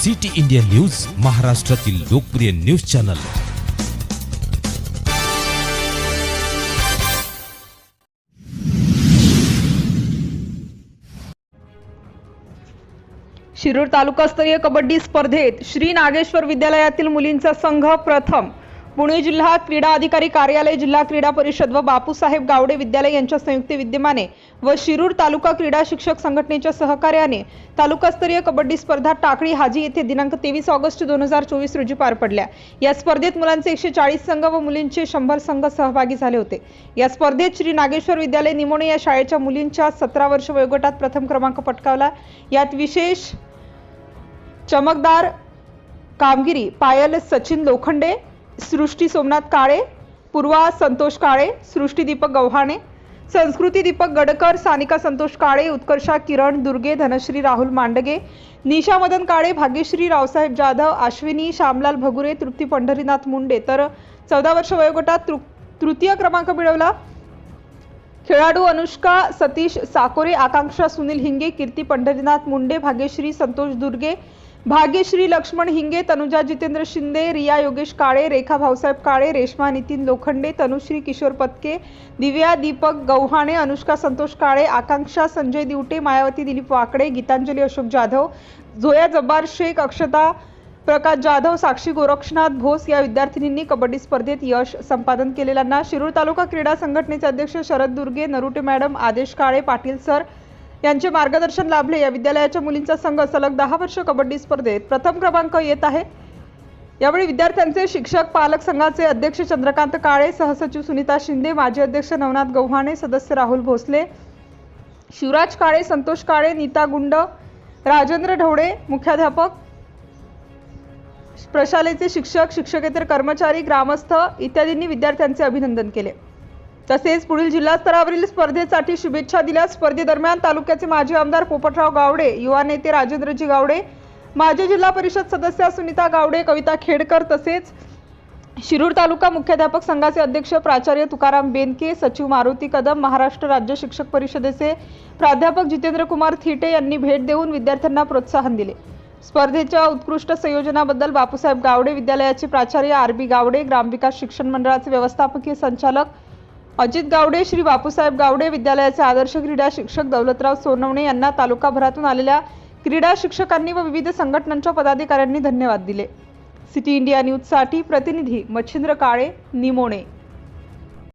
City India news, महाराष्ट्रातील लोकप्रिय news channel. Shirur तालुकास्तरीय कबड्डी स्पर्धेत श्री नागेश्वर विद्यालयातील मुलींचा संघ प्रथम। पुणे जिल्हा क्रीडा अधिकारी कार्यालय, जिल्हा क्रीडा परिषद व बापूसाहेब गावडे विद्यालय यांच्या संयुक्त विद्यमाने व शिरूर तालुका क्रीडा शिक्षक संघटनेच्या सहकार्याने तालुकास्तरीय कबड्डी स्पर्धा टाकळी हाजी येथे दिनांक 23 ऑगस्ट 2024 रोजी पार पडल्या। या स्पर्धेत मुलांचे 140 संघ व मुलींचे 100 संघ सहभागी झाले होते। या स्पर्धेत श्री नागेश्वर विद्यालय निमोणे या शाळेच्या मुलींच्या 17 वर्ष वयोगटात प्रथम क्रमांक पटकावला। यात विशेष चमकदार कामगिरी पायल सचिन लोखंडे, सृष्टी सोमनाथ काळे, पूर्वा संतोष काळे, सृष्टी दीपक गव्हाणे, संस्कृती दीपक गडकर, सानिका संतोष काळे, उत्कर्षा किरण दुर्गे, धनश्री राहुल मांडगे, निशा मदन काळे, भाग्यश्री रावसाहेब जाधव, अश्विनी श्यामलाल भगुरे, तृप्ती पंढरीनाथ मुंडे तर 14 वर्ष वयोगटात तृतीय क्रमांक मिळवला। खेळाडू अनुष्का सतीश साकोरे, आकांक्षा सुनील हिंगे, कीर्ती पंढरीनाथ मुंडे, भाग्यश्री संतोष दुर्गे, भाग्यश्री लक्ष्मण हिंगे, तनुजा जितेंद्र शिंदे, रिया योगेश काळे, रेखा भाऊसाहेब काळे, रेश्मा नितीन लोखंडे, तनुश्री किशोर पत्के, दिव्या दीपक गव्हाणे, अनुष्का संतोष काळे, आकांक्षा संजय दिवटे, मायावती दिलीप वाकडे, गीतांजली अशोक जाधव, झोया जब्बार शेख, अक्षता प्रकाश जाधव, साक्षी गोरक्षनाथ भोस या विद्यार्थिनींनी कबड्डी स्पर्धेत यश संपादन केलेल्यांना शिरूर तालुका क्रीडा संघटनेचे अध्यक्ष शरद दुर्गे, नरुटे मॅडम, आदेश काळे, पाटील सर यांचे मार्गदर्शन लाभले। या विद्यालयाच्या मुलींचा संघ सलग 10 वर्ष कबड्डी स्पर्धेत प्रथम क्रमांक येत आहे। यावेळी विद्यार्थ्यांचे शिक्षक पालक संघाचे अध्यक्ष चंद्रकांत काळे, सहसचिव सुनीता शिंदे, माजी अध्यक्ष नवनाथ गव्हाणे, सदस्य राहुल भोसले, शिवराज काळे, संतोष काळे, नीता गुंड, राजेंद्र ढवळे, मुख्याध्यापक, प्रशालेचे शिक्षक, शिक्षकेतर कर्मचारी, ग्रामस्थ इत्यादींनी विद्यार्थ्यांचे अभिनंदन केले। तसेच पुढील जिल्हा स्तरावरील स्पर्धेसाठी शुभेच्छा दिल्या। स्पर्धेदरम्यान तालुक्याचे माजी आमदार पोपटराव गावडे, युवा नेते राजेंद्रजी गावडे, माजी जिल्हा परिषद सदस्य सुनीता गावडे, कविता खेडकर तसेच शिरूर तालुका मुख्याध्यापक संघाचे अध्यक्ष प्राचार्य तुकाराम बेनके, सचिव मारुती कदम, महाराष्ट्र राज्य शिक्षक परिषदेचे प्राध्यापक जितेंद्र कुमार थिटे यांनी भेट देऊन विद्यार्थ्यांना प्रोत्साहन दिले। स्पर्धेच्या उत्कृष्ट संयोजनाबद्दल बापूसाहेब गावडे विद्यालयाचे प्राचार्य आर.बी. गावडे, ग्रामविकास शिक्षण मंडळाचे व्यवस्थापकीय संचालक अजित गावडे, श्री बापूसाहेब गावडे विद्यालयाचे आदर्श क्रीडा शिक्षक दौलतराव सोनवणे यांना तालुकाभरातून आलेल्या क्रीडा शिक्षकांनी व विविध संघटनांच्या पदाधिकाऱ्यांनी धन्यवाद दिले। सिटी इंडिया न्यूजसाठी प्रतिनिधी मच्छिंद्र काळे, निमोणे।